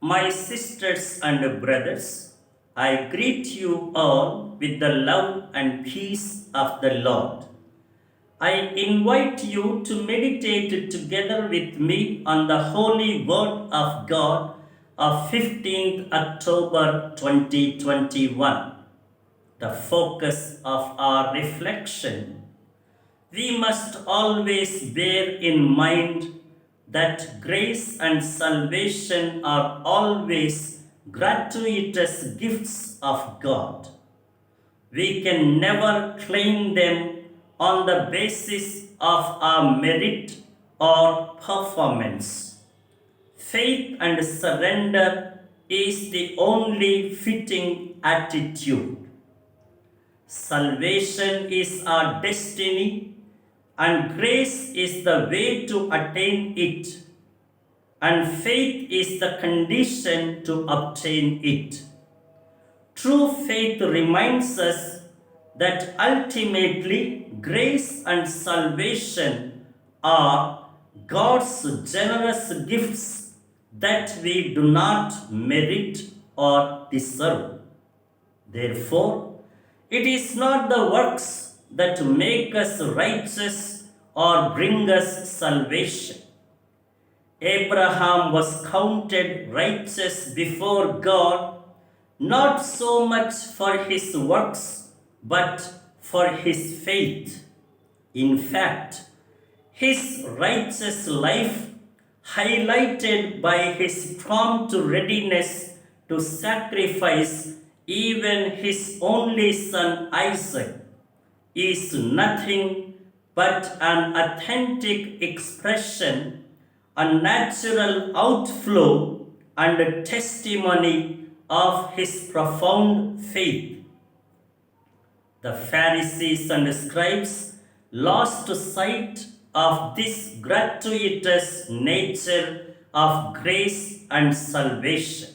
My sisters and brothers, I greet you all with the love and peace of the Lord. I invite you to meditate together with me on the Holy Word of God of 15th October 2021. The focus of our reflection. We must always bear in mind that grace and salvation are always gratuitous gifts of God. We can never claim them on the basis of our merit or performance. Faith and surrender is the only fitting attitude. Salvation is our destiny, and grace is the way to attain it, and faith is the condition to obtain it. True faith reminds us that ultimately grace and salvation are God's generous gifts that we do not merit or deserve. Therefore, it is not the works that make us righteous or bring us salvation. Abraham was counted righteous before God not so much for his works but for his faith. In fact, his righteous life, highlighted by his prompt readiness to sacrifice even his only son Isaac, is nothing but an authentic expression, a natural outflow, and a testimony of his profound faith. The Pharisees and scribes lost sight of this gratuitous nature of grace and salvation.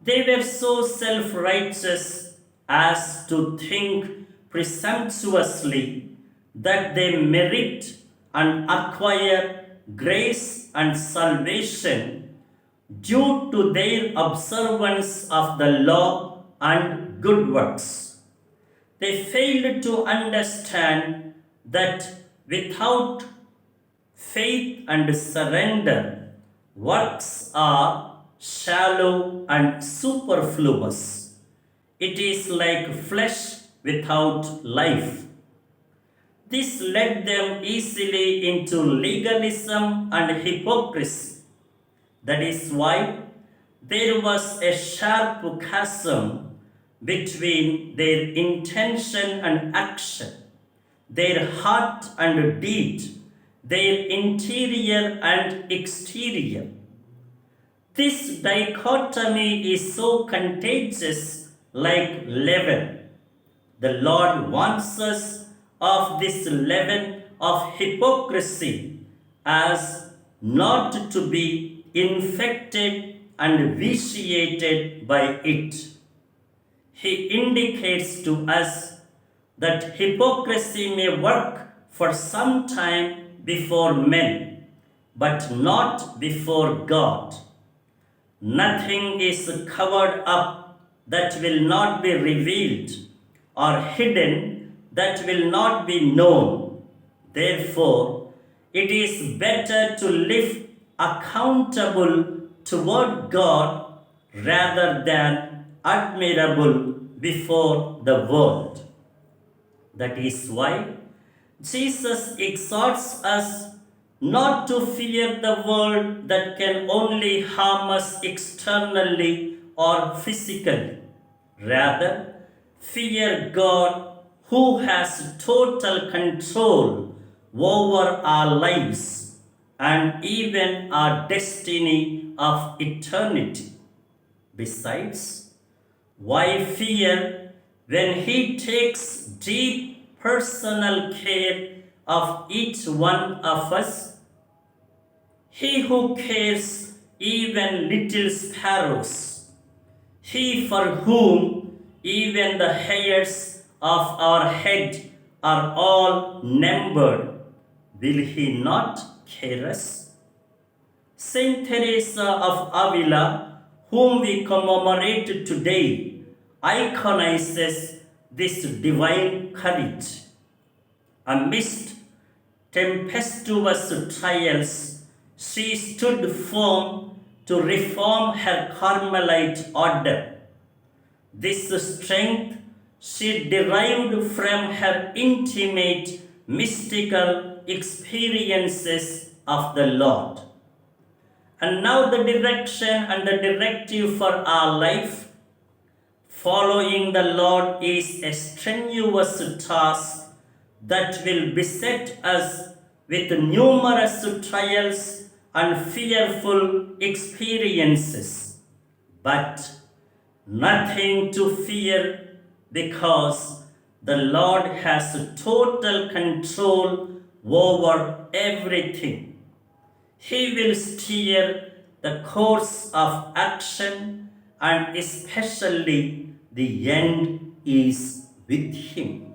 They were so self righteous as to think presumptuously that they merit and acquire grace and salvation due to their observance of the law and good works. They failed to understand that without faith and surrender, works are shallow and superfluous. It is like flesh without life. This led them easily into legalism and hypocrisy. That is why there was a sharp chasm between their intention and action, their heart and deed, their interior and exterior. This dichotomy is so contagious like leaven. The Lord warns us of this leaven of hypocrisy as not to be infected and vitiated by it. He indicates to us that hypocrisy may work for some time before men, but not before God. Nothing is covered up that will not be revealed, or hidden that will not be known. Therefore, it is better to live accountable toward God rather than admirable before the world. That is why Jesus exhorts us not to fear the world that can only harm us externally or physically. Rather, fear God who has total control over our lives and even our destiny of eternity. Besides, why fear when He takes deep personal care of each one of us? He who cares even little sparrows, He for whom even the hairs of our head are all numbered, will He not care us? Saint Teresa of Avila whom we commemorate today, iconizes this divine courage. Amidst tempestuous trials, she stood firm to reform her Carmelite order. This strength she derived from her intimate mystical experiences of the Lord. And now, the direction and the directive for our life: following the Lord is a strenuous task that will beset us with numerous trials and fearful experiences. But nothing to fear, because the Lord has total control over everything. He will steer the course of action, and especially the end is with Him.